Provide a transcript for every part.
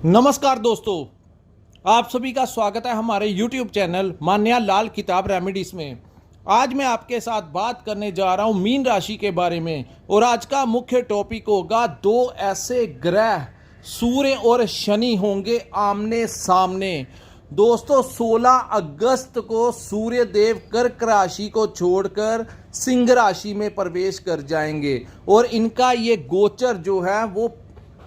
नमस्कार दोस्तों, आप सभी का स्वागत है हमारे YouTube चैनल मान्या लाल किताब रेमेडीज में। आज मैं आपके साथ बात करने जा रहा हूं मीन राशि के बारे में और आज का मुख्य टॉपिक होगा दो ऐसे ग्रह सूर्य और शनि होंगे आमने सामने। दोस्तों 16 अगस्त को सूर्य देव कर्क राशि को छोड़कर सिंह राशि में प्रवेश कर जाएंगे और इनका ये गोचर जो है वो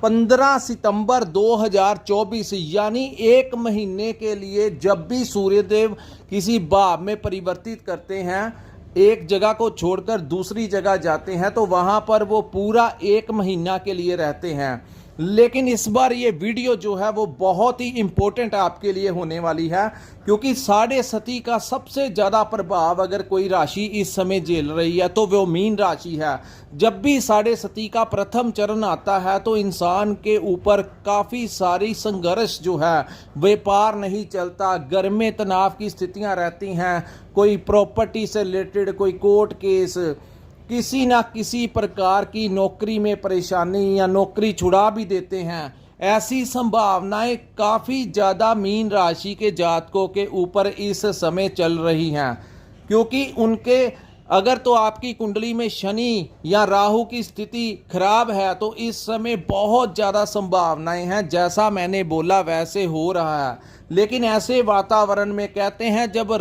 15 सितंबर 2024 यानी एक महीने के लिए जब भी सूर्यदेव किसी भाव में परिवर्तित करते हैं, एक जगह को छोड़कर दूसरी जगह जाते हैं तो वहां पर वो पूरा एक महीना के लिए रहते हैं। लेकिन इस बार ये वीडियो जो है वो बहुत ही इम्पोर्टेंट आपके लिए होने वाली है, क्योंकि साढ़े सती का सबसे ज़्यादा प्रभाव अगर कोई राशि इस समय झेल रही है तो वो मीन राशि है। जब भी साढ़े सती का प्रथम चरण आता है तो इंसान के ऊपर काफ़ी सारी संघर्ष जो है, व्यापार नहीं चलता, घर में तनाव की स्थितियाँ रहती हैं, कोई प्रॉपर्टी से रिलेटेड कोई कोर्ट केस, किसी ना किसी प्रकार की नौकरी में परेशानी या नौकरी छुड़ा भी देते हैं। ऐसी संभावनाएं काफ़ी ज़्यादा मीन राशि के जातकों के ऊपर इस समय चल रही हैं, क्योंकि उनके अगर तो आपकी कुंडली में शनि या राहु की स्थिति खराब है तो इस समय बहुत ज़्यादा संभावनाएं हैं। जैसा मैंने बोला वैसे हो रहा है, लेकिन ऐसे वातावरण में कहते हैं जब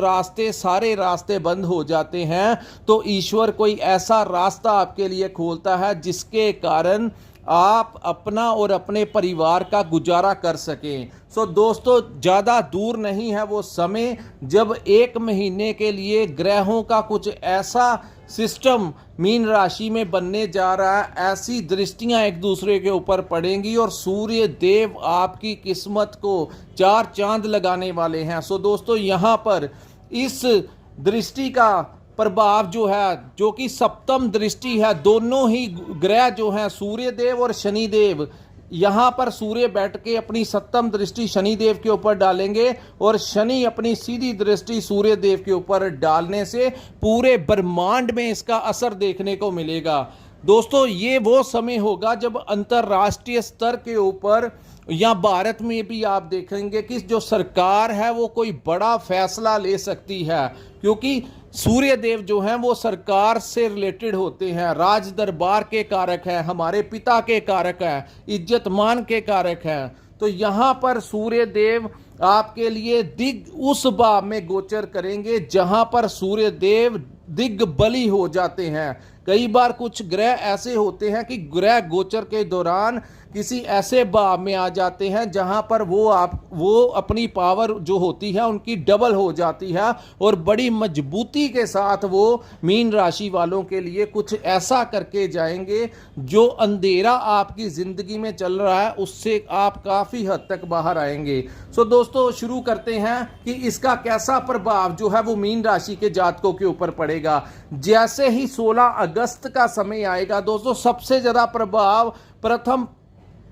सारे रास्ते बंद हो जाते हैं तो ईश्वर कोई ऐसा रास्ता आपके लिए खोलता है जिसके कारण आप अपना और अपने परिवार का गुजारा कर सकें। सो दोस्तों, ज़्यादा दूर नहीं है वो समय जब एक महीने के लिए ग्रहों का कुछ ऐसा सिस्टम मीन राशि में बनने जा रहा है, ऐसी दृष्टियां एक दूसरे के ऊपर पड़ेंगी और सूर्य देव आपकी किस्मत को चार चांद लगाने वाले हैं। सो दोस्तों, यहाँ पर इस दृष्टि का प्रभाव जो है, जो कि सप्तम दृष्टि है, दोनों ही ग्रह जो हैं सूर्य देव और शनि देव, यहाँ पर सूर्य बैठ के अपनी सप्तम दृष्टि शनि देव के ऊपर डालेंगे और शनि अपनी सीधी दृष्टि सूर्य देव के ऊपर डालने से पूरे ब्रह्मांड में इसका असर देखने को मिलेगा। दोस्तों, ये वो समय होगा जब अंतर्राष्ट्रीय स्तर के ऊपर या भारत में भी आप देखेंगे कि जो सरकार है वो कोई बड़ा फैसला ले सकती है, क्योंकि सूर्य देव जो हैं वो सरकार से रिलेटेड होते हैं, राज दरबार के कारक हैं, हमारे पिता के कारक हैं, इज्जत मान के कारक हैं। तो यहाँ पर सूर्य देव आपके लिए उस भाव में गोचर करेंगे जहाँ पर सूर्य देव दिग्बली हो जाते हैं। कई बार कुछ ग्रह ऐसे होते हैं कि ग्रह गोचर के दौरान किसी ऐसे भाव में आ जाते हैं जहां पर वो अपनी पावर जो होती है उनकी डबल हो जाती है और बड़ी मजबूती के साथ वो मीन राशि वालों के लिए कुछ ऐसा करके जाएंगे जो अंधेरा आपकी ज़िंदगी में चल रहा है उससे आप काफ़ी हद तक बाहर आएंगे। सो दोस्तों, शुरू करते हैं कि इसका कैसा प्रभाव जो है वो मीन राशि के जातकों के ऊपर पड़ेगा। जैसे ही 16 अगस्त का समय आएगा दोस्तों, सबसे ज़्यादा प्रभाव प्रथम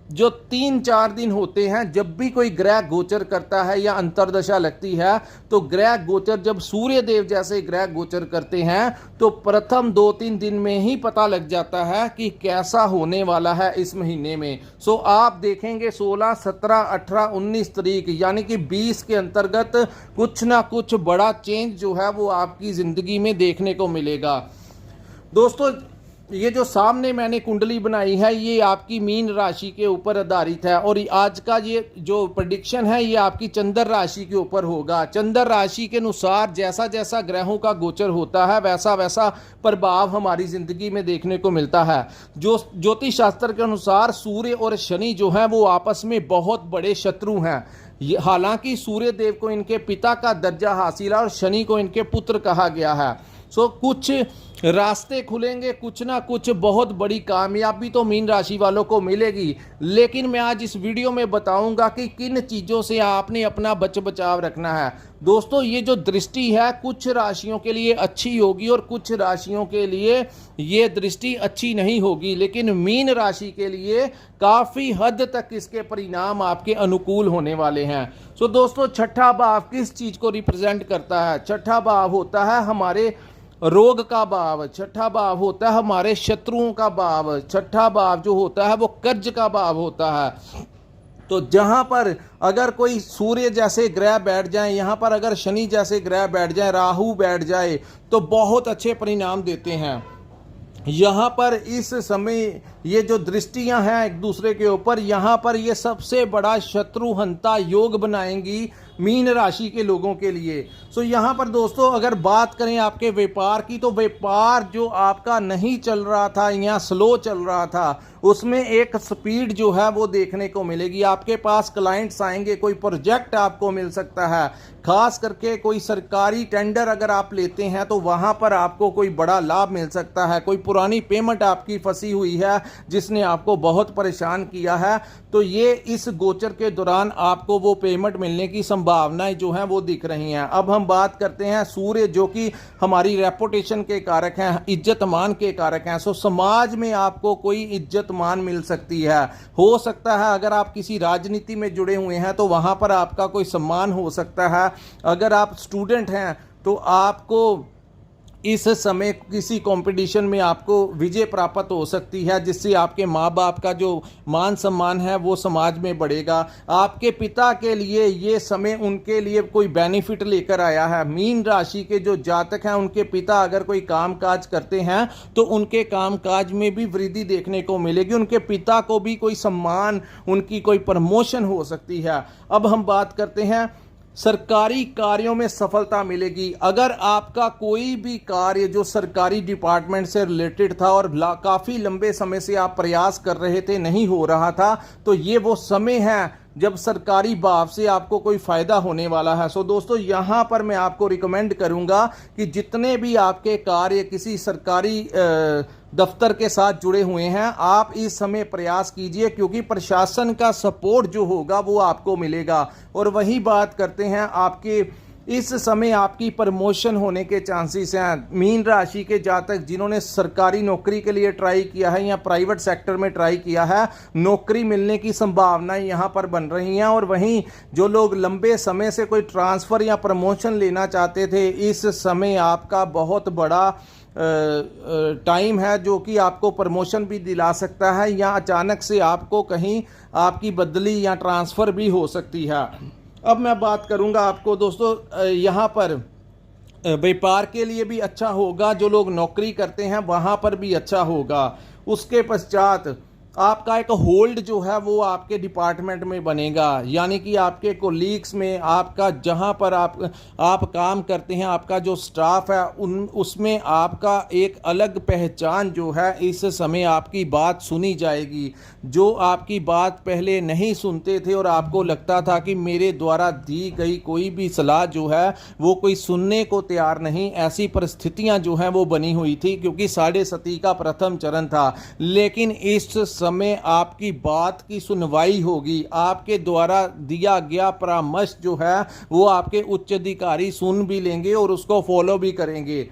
जो 3-4 दिन होते हैं, जब भी कोई ग्रह गोचर करता है या अंतर्दशा लगती है तो ग्रह गोचर जब सूर्य देव जैसे ग्रह गोचर करते हैं तो प्रथम 2-3 दिन में ही पता लग जाता है कि कैसा होने वाला है इस महीने में। सो आप देखेंगे 16, 17, 18, 19 तारीख यानी कि 20 के अंतर्गत कुछ ना कुछ बड़ा चेंज जो है वो आपकी ज़िंदगी में देखने को मिलेगा। दोस्तों, ये जो सामने मैंने कुंडली बनाई है ये आपकी मीन राशि के ऊपर आधारित है और आज का ये जो प्रेडिक्शन है ये आपकी चंद्र राशि के ऊपर होगा। चंद्र राशि के अनुसार जैसा जैसा ग्रहों का गोचर होता है वैसा वैसा प्रभाव हमारी ज़िंदगी में देखने को मिलता है। जो ज्योतिष शास्त्र के अनुसार सूर्य और शनि जो हैं वो आपस में बहुत बड़े शत्रु हैं। हालांकि सूर्य देव को इनके पिता का दर्जा हासिल है और शनि को इनके पुत्र कहा गया है। सो कुछ रास्ते खुलेंगे, कुछ ना कुछ बहुत बड़ी कामयाबी तो मीन राशि वालों को मिलेगी। लेकिन मैं आज इस वीडियो में बताऊंगा कि किन चीज़ों से आपने अपना बचाव रखना है। दोस्तों, ये जो दृष्टि है कुछ राशियों के लिए अच्छी होगी और कुछ राशियों के लिए ये दृष्टि अच्छी नहीं होगी, लेकिन मीन राशि के लिए काफ़ी हद तक इसके परिणाम आपके अनुकूल होने वाले हैं। सो दोस्तों, छठा भाव किस चीज़ को रिप्रेजेंट करता है? छठा भाव होता है हमारे रोग का भाव, छठा भाव होता है हमारे शत्रुओं का भाव, छठा भाव जो होता है वो कर्ज का भाव होता है। तो जहां पर अगर कोई सूर्य जैसे ग्रह बैठ जाए, यहाँ पर अगर शनि जैसे ग्रह बैठ जाए, राहु बैठ जाए, तो बहुत अच्छे परिणाम देते हैं। यहाँ पर इस समय ये जो दृष्टियां हैं एक दूसरे के ऊपर, यहाँ पर ये सबसे बड़ा शत्रुहंता योग बनाएंगी मीन राशि के लोगों के लिए। सो यहाँ पर दोस्तों अगर बात करें आपके व्यापार की, तो व्यापार जो आपका नहीं चल रहा था या स्लो चल रहा था, उसमें एक स्पीड जो है वो देखने को मिलेगी। आपके पास क्लाइंट्स आएंगे, कोई प्रोजेक्ट आपको मिल सकता है, खास करके कोई सरकारी टेंडर अगर आप लेते हैं तो वहां पर आपको कोई बड़ा लाभ मिल सकता है। कोई पुरानी पेमेंट आपकी फंसी हुई है जिसने आपको बहुत परेशान किया है, तो ये इस गोचर के दौरान आपको वो पेमेंट मिलने की संभावनाएं जो हैं वो दिख रही हैं। अब हम बात करते हैं सूर्य, जो कि हमारी रेपुटेशन के कारक हैं, इज्जत मान के कारक हैं। सो समाज में आपको कोई इज्जत मान मिल सकती है। हो सकता है अगर आप किसी राजनीति में जुड़े हुए हैं तो वहां पर आपका कोई सम्मान हो सकता है। अगर आप स्टूडेंट हैं तो आपको इस समय किसी कंपटीशन में आपको विजय प्राप्त हो सकती है, जिससे आपके माँ बाप का जो मान सम्मान है वो समाज में बढ़ेगा। आपके पिता के लिए ये समय उनके लिए कोई बेनिफिट लेकर आया है। मीन राशि के जो जातक हैं, उनके पिता अगर कोई कामकाज करते हैं तो उनके कामकाज में भी वृद्धि देखने को मिलेगी। उनके पिता को भी कोई सम्मान, उनकी कोई प्रमोशन हो सकती है। अब हम बात करते हैं सरकारी कार्यों में सफलता मिलेगी। अगर आपका कोई भी कार्य जो सरकारी डिपार्टमेंट से रिलेटेड था और काफ़ी लंबे समय से आप प्रयास कर रहे थे, नहीं हो रहा था, तो ये वो समय है जब सरकारी भाव से आपको कोई फ़ायदा होने वाला है। सो दोस्तों यहाँ पर मैं आपको रिकमेंड करूँगा कि जितने भी आपके कार्य किसी सरकारी दफ्तर के साथ जुड़े हुए हैं, आप इस समय प्रयास कीजिए, क्योंकि प्रशासन का सपोर्ट जो होगा वो आपको मिलेगा। और वही बात करते हैं आपके इस समय आपकी प्रमोशन होने के चांसेस हैं। मीन राशि के जातक जिन्होंने सरकारी नौकरी के लिए ट्राई किया है या प्राइवेट सेक्टर में ट्राई किया है, नौकरी मिलने की संभावनाएं यहां पर बन रही हैं। और वहीं जो लोग लंबे समय से कोई ट्रांसफ़र या प्रमोशन लेना चाहते थे, इस समय आपका बहुत बड़ा टाइम है जो कि आपको प्रमोशन भी दिला सकता है, या अचानक से आपको कहीं आपकी बदली या ट्रांसफ़र भी हो सकती है। अब मैं बात करूंगा आपको दोस्तों, यहाँ पर व्यापार के लिए भी अच्छा होगा, जो लोग नौकरी करते हैं वहाँ पर भी अच्छा होगा। उसके पश्चात आपका एक होल्ड जो है वो आपके डिपार्टमेंट में बनेगा, यानी कि आपके कोलीग्स में, आपका जहां पर आप काम करते हैं, आपका जो स्टाफ है उसमें आपका एक अलग पहचान जो है इस समय आपकी बात सुनी जाएगी। जो आपकी बात पहले नहीं सुनते थे और आपको लगता था कि मेरे द्वारा दी गई कोई भी सलाह जो है वो कोई सुनने को तैयार नहीं, ऐसी परिस्थितियां जो हैं वो बनी हुई थी, क्योंकि 7.5 का प्रथम चरण था। लेकिन इस समय आपकी बात की सुनवाई होगी, आपके द्वारा दिया गया परामर्श जो है वो आपके उच्च अधिकारी सुन भी लेंगे और उसको फॉलो भी करेंगे।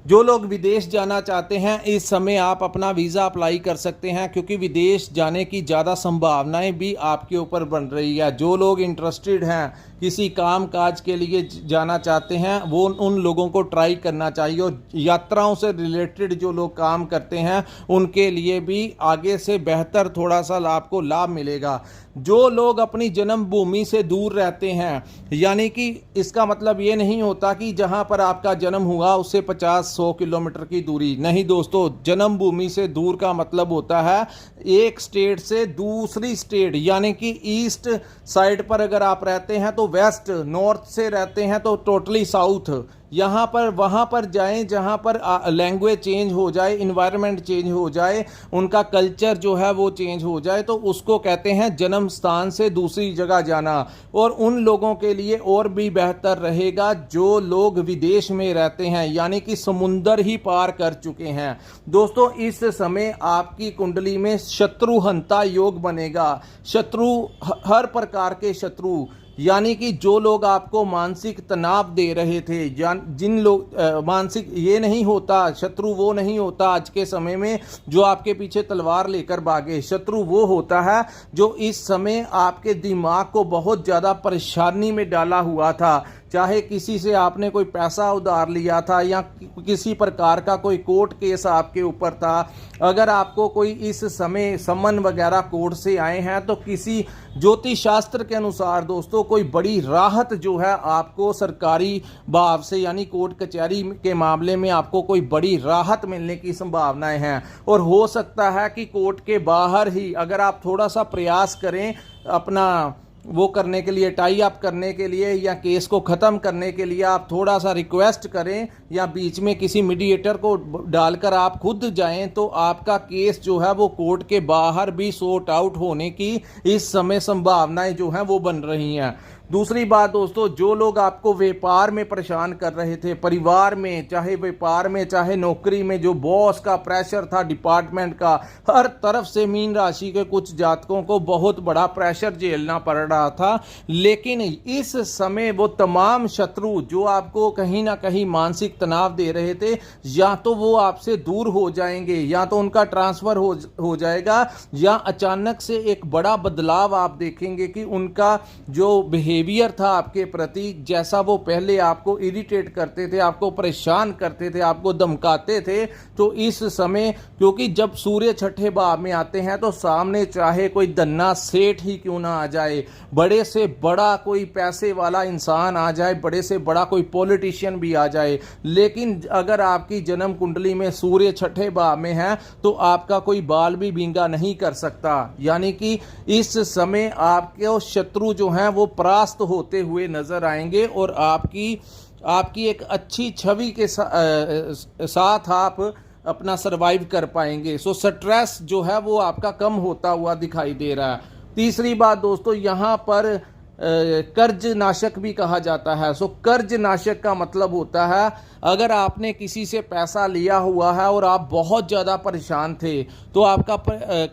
जो लोग विदेश जाना चाहते हैं, इस समय आप अपना वीज़ा अप्लाई कर सकते हैं, क्योंकि विदेश जाने की ज़्यादा संभावनाएं भी आपके ऊपर बन रही है। जो लोग इंटरेस्टेड हैं, किसी काम काज के लिए जाना चाहते हैं, वो उन लोगों को ट्राई करना चाहिए। और यात्राओं से रिलेटेड जो लोग काम करते हैं उनके लिए भी आगे से बेहतर थोड़ा सा आपको लाभ मिलेगा। जो लोग अपनी जन्मभूमि से दूर रहते हैं, यानी कि इसका मतलब ये नहीं होता कि जहां पर आपका जन्म हुआ उससे 50-100 किलोमीटर की दूरी नहीं दोस्तों। जन्मभूमि से दूर का मतलब होता है एक स्टेट से दूसरी स्टेट, यानी कि ईस्ट साइड पर अगर आप रहते हैं तो वेस्ट, नॉर्थ से रहते हैं तो टोटली साउथ। यहाँ पर वहाँ पर जाएं जहाँ पर लैंग्वेज चेंज हो जाए, इन्वायरमेंट चेंज हो जाए, उनका कल्चर जो है वो चेंज हो जाए, तो उसको कहते हैं जन्म स्थान से दूसरी जगह जाना। और उन लोगों के लिए और भी बेहतर रहेगा जो लोग विदेश में रहते हैं, यानी कि समुंदर ही पार कर चुके हैं। दोस्तों इस समय आपकी कुंडली में शत्रुहंता योग बनेगा। शत्रु, हर प्रकार के शत्रु, यानी कि जो लोग आपको मानसिक तनाव दे रहे थे, जिन लोग मानसिक, ये नहीं होता शत्रु, वो नहीं होता आज के समय में जो आपके पीछे तलवार लेकर भागे। शत्रु वो होता है जो इस समय आपके दिमाग को बहुत ज़्यादा परेशानी में डाला हुआ था, चाहे किसी से आपने कोई पैसा उधार लिया था या किसी प्रकार का कोई कोर्ट केस आपके ऊपर था, अगर आपको कोई इस समय समन वगैरह कोर्ट से आए हैं तो किसी ज्योतिष शास्त्र के अनुसार दोस्तों कोई बड़ी राहत जो है आपको सरकारी भाव से यानी कोर्ट कचहरी के मामले में आपको कोई बड़ी राहत मिलने की संभावनाएं हैं। और हो सकता है कि कोर्ट के बाहर ही अगर आप थोड़ा सा प्रयास करें अपना वो करने के लिए, टाई अप करने के लिए या केस को ख़त्म करने के लिए आप थोड़ा सा रिक्वेस्ट करें या बीच में किसी मीडिएटर को डालकर आप खुद जाएं तो आपका केस जो है वो कोर्ट के बाहर भी सॉर्ट आउट होने की इस समय संभावनाएं जो हैं वो बन रही हैं। दूसरी बात दोस्तों, जो लोग आपको व्यापार में परेशान कर रहे थे, परिवार में, चाहे व्यापार में चाहे नौकरी में, जो बॉस का प्रेशर था, डिपार्टमेंट का, हर तरफ से मीन राशि के कुछ जातकों को बहुत बड़ा प्रेशर झेलना पड़ रहा था। लेकिन इस समय वो तमाम शत्रु जो आपको कहीं ना कहीं मानसिक तनाव दे रहे थे, या तो वो आपसे दूर हो जाएंगे या तो उनका ट्रांसफर हो जाएगा, या अचानक से एक बड़ा बदलाव आप देखेंगे कि उनका जो बिहेवियर था आपके प्रति, जैसा वो पहले आपको इरिटेट करते थे, आपको परेशान करते थे, आपको धमकाते थे, तो इस समय क्योंकि जब सूर्य छठे भाव में आते हैं तो सामने चाहे कोई दन्ना सेठ ही क्यों ना आ जाए, बड़े से बड़ा कोई पैसे वाला इंसान आ जाए, बड़े से बड़ा कोई पॉलिटिशियन भी आ जाए, लेकिन अगर आपकी जन्म कुंडली में सूर्य छठे भाव में है तो आपका कोई बाल भी बींगा नहीं कर सकता। यानी कि इस समय आपके शत्रु जो हैं वो परास्त होते हुए नजर आएंगे और आपकी एक अच्छी छवि के साथ आप अपना सरवाइव कर पाएंगे। सो स्ट्रेस जो है वो आपका कम होता हुआ दिखाई दे रहा है। तीसरी बात दोस्तों, यहाँ पर कर्ज नाशक भी कहा जाता है। सो कर्ज नाशक का मतलब होता है अगर आपने किसी से पैसा लिया हुआ है और आप बहुत ज़्यादा परेशान थे तो आपका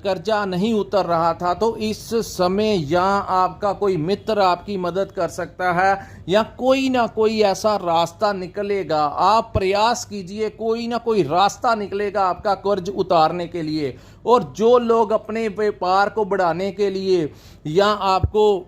कर्जा नहीं उतर रहा था, तो इस समय या आपका कोई मित्र आपकी मदद कर सकता है या कोई ना कोई ऐसा रास्ता निकलेगा। आप प्रयास कीजिए, कोई ना कोई रास्ता निकलेगा आपका कर्ज उतारने के लिए। और जो लोग अपने व्यापार को बढ़ाने के लिए या आपको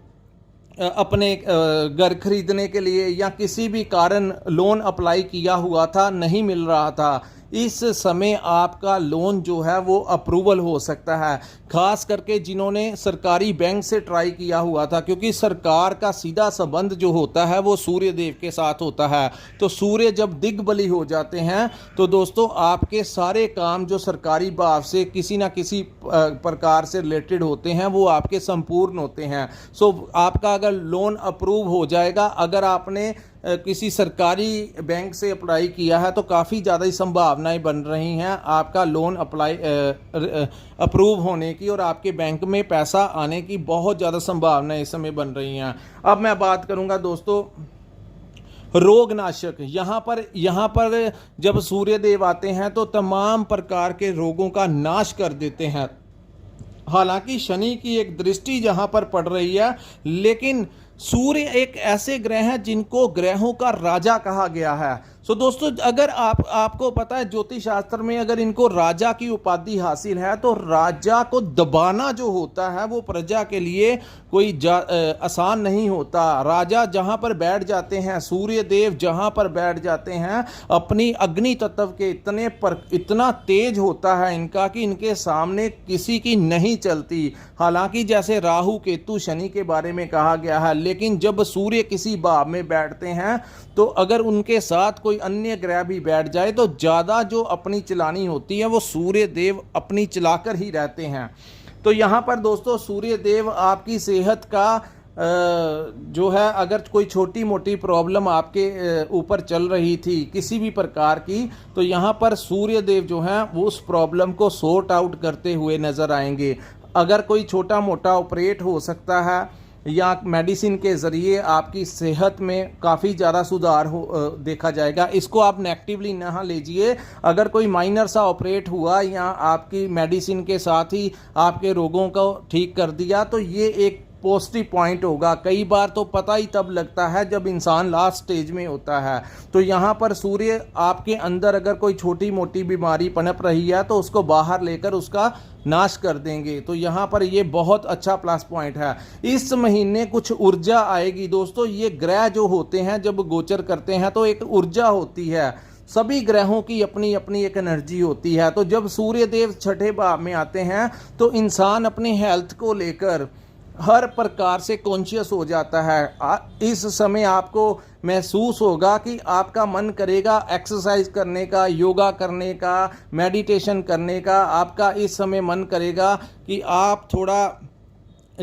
अपने घर खरीदने के लिए या किसी भी कारण लोन अप्लाई किया हुआ था, नहीं मिल रहा था, इस समय आपका लोन जो है वो अप्रूवल हो सकता है। खास करके जिन्होंने सरकारी बैंक से ट्राई किया हुआ था, क्योंकि सरकार का सीधा संबंध जो होता है वो सूर्य देव के साथ होता है। तो सूर्य जब दिग्बली हो जाते हैं तो दोस्तों आपके सारे काम जो सरकारी भाव से किसी ना किसी प्रकार से रिलेटेड होते हैं वो आपके संपूर्ण होते हैं। सो आपका अगर लोन अप्रूव हो जाएगा, अगर आपने किसी सरकारी बैंक से अप्लाई किया है तो काफ़ी ज़्यादा ही संभावनाएं बन रही हैं आपका लोन अप्रूव होने की और आपके बैंक में पैसा आने की बहुत ज़्यादा संभावनाएं इस समय बन रही हैं। अब मैं बात करूंगा दोस्तों रोगनाशक। यहाँ पर जब सूर्य देव आते हैं तो तमाम प्रकार के रोगों का नाश कर देते हैं। हालांकि शनि की एक दृष्टि जहाँ पर पड़ रही है, लेकिन सूर्य एक ऐसे ग्रह हैं जिनको ग्रहों का राजा कहा गया है। सो दोस्तों अगर आपको पता है ज्योतिष शास्त्र में अगर इनको राजा की उपाधि हासिल है तो राजा को दबाना जो होता है वो प्रजा के लिए कोई आसान नहीं होता। राजा जहां पर बैठ जाते हैं, सूर्य देव जहां पर बैठ जाते हैं, अपनी अग्नि तत्व के इतना तेज होता है इनका कि इनके सामने किसी की नहीं चलती। हालांकि जैसे राहु केतु शनि के बारे में कहा गया है, लेकिन जब सूर्य किसी भाव में बैठते हैं तो अगर उनके साथ कोई अन्य ग्रह भी बैठ जाए तो ज़्यादा जो अपनी चलानी होती है वो सूर्य देव अपनी चलाकर ही रहते हैं। तो यहाँ पर दोस्तों सूर्य देव आपकी सेहत का जो है, अगर कोई छोटी मोटी प्रॉब्लम आपके ऊपर चल रही थी किसी भी प्रकार की, तो यहाँ पर सूर्य देव जो हैं वो उस प्रॉब्लम को सॉर्ट आउट करते हुए नज़र आएंगे। अगर कोई छोटा मोटा ऑपरेट हो सकता है या मेडिसिन के ज़रिए आपकी सेहत में काफ़ी ज़्यादा सुधार देखा जाएगा। इसको आप नेगेटिवली ना लीजिए। अगर कोई माइनर सा ऑपरेट हुआ या आपकी मेडिसिन के साथ ही आपके रोगों को ठीक कर दिया तो ये एक पॉजिटिव पॉइंट होगा। कई बार तो पता ही तब लगता है जब इंसान लास्ट स्टेज में होता है। तो यहाँ पर सूर्य आपके अंदर अगर कोई छोटी मोटी बीमारी पनप रही है तो उसको बाहर लेकर उसका नाश कर देंगे। तो यहाँ पर ये बहुत अच्छा प्लस पॉइंट है। इस महीने कुछ ऊर्जा आएगी दोस्तों। ये ग्रह जो होते हैं जब गोचर करते हैं तो एक ऊर्जा होती है, सभी ग्रहों की अपनी अपनी एक एनर्जी होती है। तो जब सूर्य देव छठे भाव में आते हैं तो इंसान अपनी हेल्थ को लेकर हर प्रकार से कॉन्शियस हो जाता है। इस समय आपको महसूस होगा कि आपका मन करेगा एक्सरसाइज करने का, योगा करने का, मेडिटेशन करने का। आपका इस समय मन करेगा कि आप थोड़ा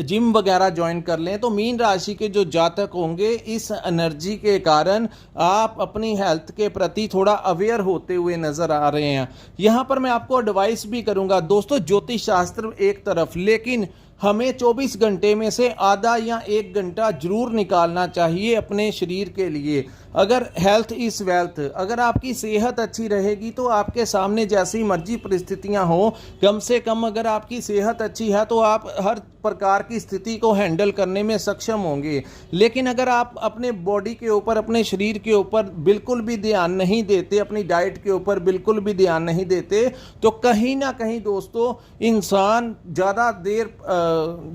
जिम वगैरह ज्वाइन कर लें। तो मीन राशि के जो जातक होंगे इस एनर्जी के कारण आप अपनी हेल्थ के प्रति थोड़ा अवेयर होते हुए नज़र आ रहे हैं। यहाँ पर मैं आपको एडवाइस भी करूँगा दोस्तों, ज्योतिष शास्त्र एक तरफ, लेकिन हमें 24 घंटे में से आधा या 1 घंटा जरूर निकालना चाहिए अपने शरीर के लिए। अगर हेल्थ इज़ वेल्थ, अगर आपकी सेहत अच्छी रहेगी तो आपके सामने जैसी मर्जी परिस्थितियां हो, कम से कम अगर आपकी सेहत अच्छी है तो आप हर प्रकार की स्थिति को हैंडल करने में सक्षम होंगे। लेकिन अगर आप अपने बॉडी के ऊपर, अपने शरीर के ऊपर बिल्कुल भी ध्यान नहीं देते, अपनी डाइट के ऊपर बिल्कुल भी ध्यान नहीं देते, तो कहीं ना कहीं दोस्तों इंसान ज़्यादा देर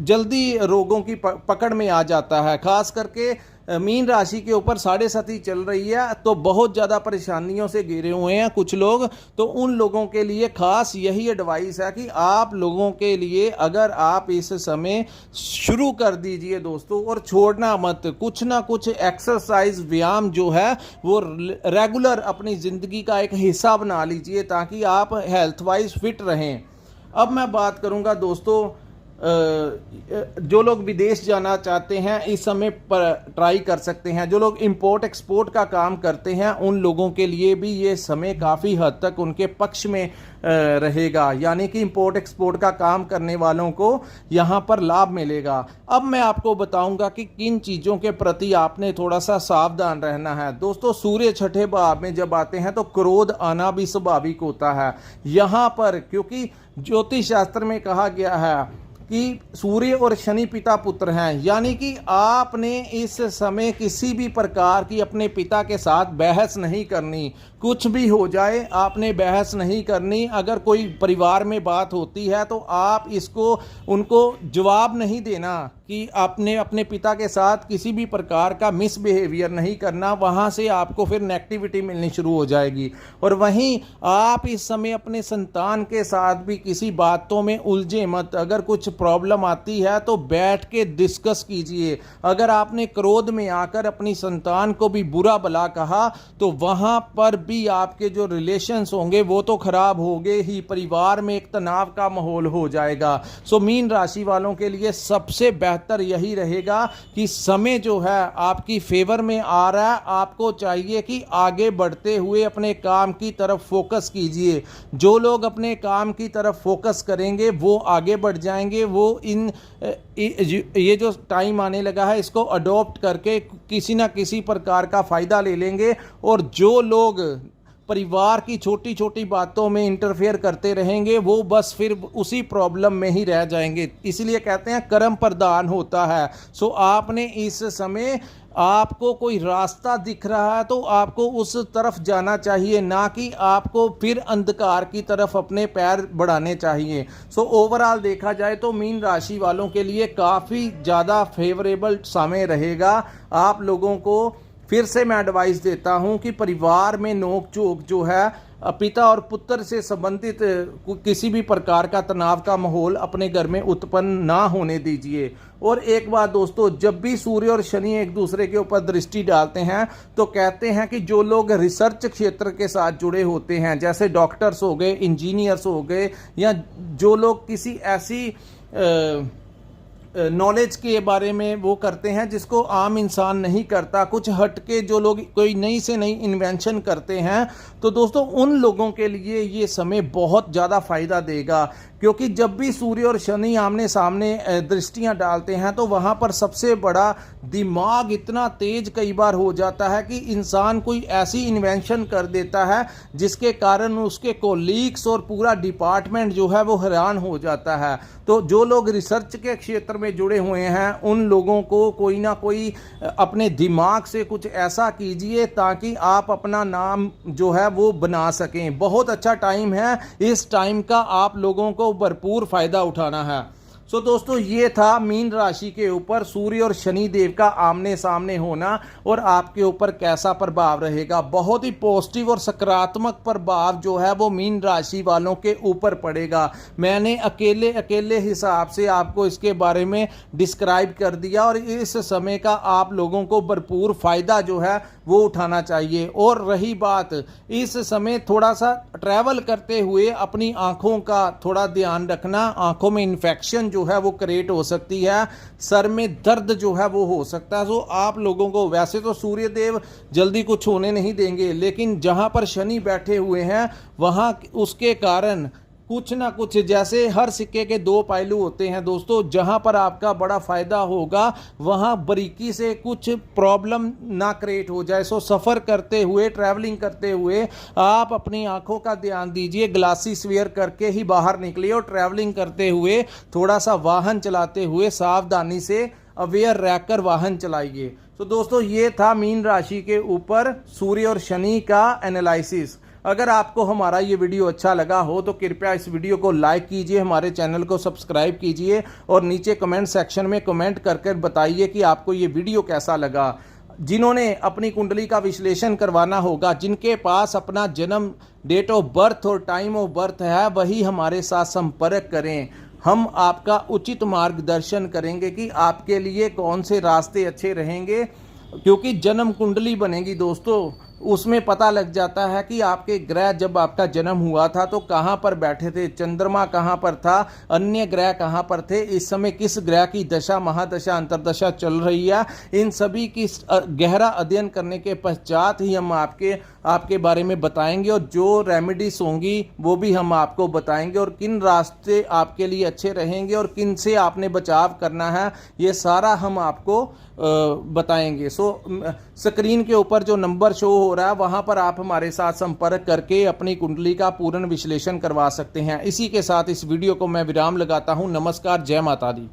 जल्दी रोगों की पकड़ में आ जाता है। खास करके मीन राशि के ऊपर 7.5 चल रही है तो बहुत ज़्यादा परेशानियों से घिरे हुए हैं कुछ लोग। तो उन लोगों के लिए खास यही एडवाइस है कि आप लोगों के लिए अगर आप इस समय शुरू कर दीजिए दोस्तों, और छोड़ना मत, कुछ ना कुछ एक्सरसाइज, व्यायाम जो है वो रेगुलर अपनी ज़िंदगी का एक हिस्सा बना लीजिए ताकि आप हेल्थ वाइज फिट रहें। अब मैं बात करूंगा दोस्तों, जो लोग विदेश जाना चाहते हैं इस समय पर ट्राई कर सकते हैं। जो लोग इंपोर्ट एक्सपोर्ट का काम करते हैं उन लोगों के लिए भी ये समय काफ़ी हद तक उनके पक्ष में रहेगा, यानी कि इंपोर्ट एक्सपोर्ट का काम करने वालों को यहाँ पर लाभ मिलेगा। अब मैं आपको बताऊंगा कि किन चीज़ों के प्रति आपने थोड़ा सा सावधान रहना है। दोस्तों, सूर्य छठे भाव में जब आते हैं तो क्रोध आना भी स्वाभाविक होता है यहाँ पर, क्योंकि ज्योतिष शास्त्र में कहा गया है कि सूर्य और शनि पिता पुत्र हैं, यानी कि आपने इस समय किसी भी प्रकार की अपने पिता के साथ बहस नहीं करनी। कुछ भी हो जाए आपने बहस नहीं करनी। अगर कोई परिवार में बात होती है तो आप इसको उनको जवाब नहीं देना कि आपने अपने पिता के साथ किसी भी प्रकार का मिसबिहेवियर नहीं करना। वहाँ से आपको फिर नेगेटिविटी मिलनी शुरू हो जाएगी। और वहीं आप इस समय अपने संतान के साथ भी किसी बातों में उलझे मत। अगर कुछ प्रॉब्लम आती है तो बैठ के डिस्कस कीजिए। अगर आपने क्रोध में आकर अपनी संतान को भी बुरा भला कहा तो वहाँ पर भी आपके जो रिलेशंस होंगे वो तो खराब होंगे ही, परिवार में एक तनाव का माहौल हो जाएगा। सो मीन राशि वालों के लिए सबसे बेहतर यही रहेगा कि समय जो है आपकी फेवर में आ रहा है, आपको चाहिए कि आगे बढ़ते हुए अपने काम की तरफ फोकस कीजिए। जो लोग अपने काम की तरफ फोकस करेंगे वो आगे बढ़ जाएंगे। वो ये जो टाइम आने लगा है इसको अडॉप्ट करके किसी ना किसी प्रकार का फ़ायदा ले लेंगे। और जो लोग परिवार की छोटी छोटी बातों में इंटरफेयर करते रहेंगे वो बस फिर उसी प्रॉब्लम में ही रह जाएंगे। इसलिए कहते हैं कर्म प्रधान होता है। सो आपने इस समय, आपको कोई रास्ता दिख रहा है तो आपको उस तरफ जाना चाहिए, ना कि आपको फिर अंधकार की तरफ अपने पैर बढ़ाने चाहिए। सो ओवरऑल देखा जाए तो मीन राशि वालों के लिए काफ़ी ज़्यादा फेवरेबल समय रहेगा। आप लोगों को फिर से मैं एडवाइस देता हूं कि परिवार में नोक झोंक जो है, पिता और पुत्र से संबंधित किसी भी प्रकार का तनाव का माहौल अपने घर में उत्पन्न ना होने दीजिए। और एक बात दोस्तों, जब भी सूर्य और शनि एक दूसरे के ऊपर दृष्टि डालते हैं तो कहते हैं कि जो लोग रिसर्च क्षेत्र के साथ जुड़े होते हैं, जैसे डॉक्टर्स हो गए, इंजीनियर्स हो गए, या जो लोग किसी ऐसी नॉलेज के बारे में वो करते हैं जिसको आम इंसान नहीं करता, कुछ हटके जो लोग कोई नई से नई इन्वेंशन करते हैं, तो दोस्तों उन लोगों के लिए ये समय बहुत ज़्यादा फ़ायदा देगा। क्योंकि जब भी सूर्य और शनि आमने सामने दृष्टियां डालते हैं तो वहां पर सबसे बड़ा दिमाग इतना तेज कई बार हो जाता है कि इंसान कोई ऐसी इन्वेंशन कर देता है जिसके कारण उसके कोलीग्स और पूरा डिपार्टमेंट जो है वो हैरान हो जाता है। तो जो लोग रिसर्च के क्षेत्र में जुड़े हुए हैं उन लोगों को कोई ना कोई अपने दिमाग से कुछ ऐसा कीजिए ताकि आप अपना नाम जो है वो बना सकें। बहुत अच्छा टाइम है, इस टाइम का आप लोगों को भरपूर फायदा उठाना है। सो दोस्तों, ये था मीन राशि के ऊपर सूर्य और शनि देव का आमने सामने होना और आपके ऊपर कैसा प्रभाव रहेगा। बहुत ही पॉजिटिव और सकारात्मक प्रभाव जो है वो मीन राशि वालों के ऊपर पड़ेगा। मैंने अकेले हिसाब से आपको इसके बारे में डिस्क्राइब कर दिया और इस समय का आप लोगों को भरपूर फायदा जो है वो उठाना चाहिए। और रही बात, इस समय थोड़ा सा ट्रैवल करते हुए अपनी आंखों का थोड़ा ध्यान रखना। आंखों में इन्फेक्शन जो है वो क्रिएट हो सकती है, सर में दर्द जो है वो हो सकता है। तो आप लोगों को, वैसे तो सूर्य देव जल्दी कुछ होने नहीं देंगे, लेकिन जहां पर शनि बैठे हुए हैं वहां उसके कारण कुछ ना कुछ, जैसे हर सिक्के के दो पहलू होते हैं दोस्तों, जहां पर आपका बड़ा फायदा होगा वहां बारीकी से कुछ प्रॉब्लम ना क्रिएट हो जाए। सो सफ़र करते हुए, ट्रैवलिंग करते हुए आप अपनी आंखों का ध्यान दीजिए, ग्लासेस वेयर करके ही बाहर निकलिए और ट्रैवलिंग करते हुए थोड़ा सा वाहन चलाते हुए सावधानी से अवेयर रहकर वाहन चलाइए। तो दोस्तों, ये था मीन राशि के ऊपर सूर्य और शनि का एनालिसिस। अगर आपको हमारा ये वीडियो अच्छा लगा हो तो कृपया इस वीडियो को लाइक कीजिए, हमारे चैनल को सब्सक्राइब कीजिए और नीचे कमेंट सेक्शन में कमेंट करके बताइए कि आपको ये वीडियो कैसा लगा। जिन्होंने अपनी कुंडली का विश्लेषण करवाना होगा, जिनके पास अपना जन्म, डेट ऑफ बर्थ और टाइम ऑफ बर्थ है, वही हमारे साथ संपर्क करें। हम आपका उचित मार्गदर्शन करेंगे कि आपके लिए कौन से रास्ते अच्छे रहेंगे, क्योंकि जन्म कुंडली बनेगी दोस्तों, उसमें पता लग जाता है कि आपके ग्रह जब आपका जन्म हुआ था तो कहाँ पर बैठे थे, चंद्रमा कहाँ पर था, अन्य ग्रह कहाँ पर थे, इस समय किस ग्रह की दशा, महादशा, अंतरदशा चल रही है। इन सभी की गहरा अध्ययन करने के पश्चात ही हम आपके बारे में बताएंगे और जो रेमेडीज होंगी वो भी हम आपको बताएंगे और किन रास्ते आपके लिए अच्छे रहेंगे और किन से आपने बचाव करना है, ये सारा हम आपको बताएंगे। स्क्रीन के ऊपर जो नंबर शो हो रहा है वहां पर आप हमारे साथ संपर्क करके अपनी कुंडली का पूर्ण विश्लेषण करवा सकते हैं। इसी के साथ इस वीडियो को मैं विराम लगाता हूं। नमस्कार, जय माता दी।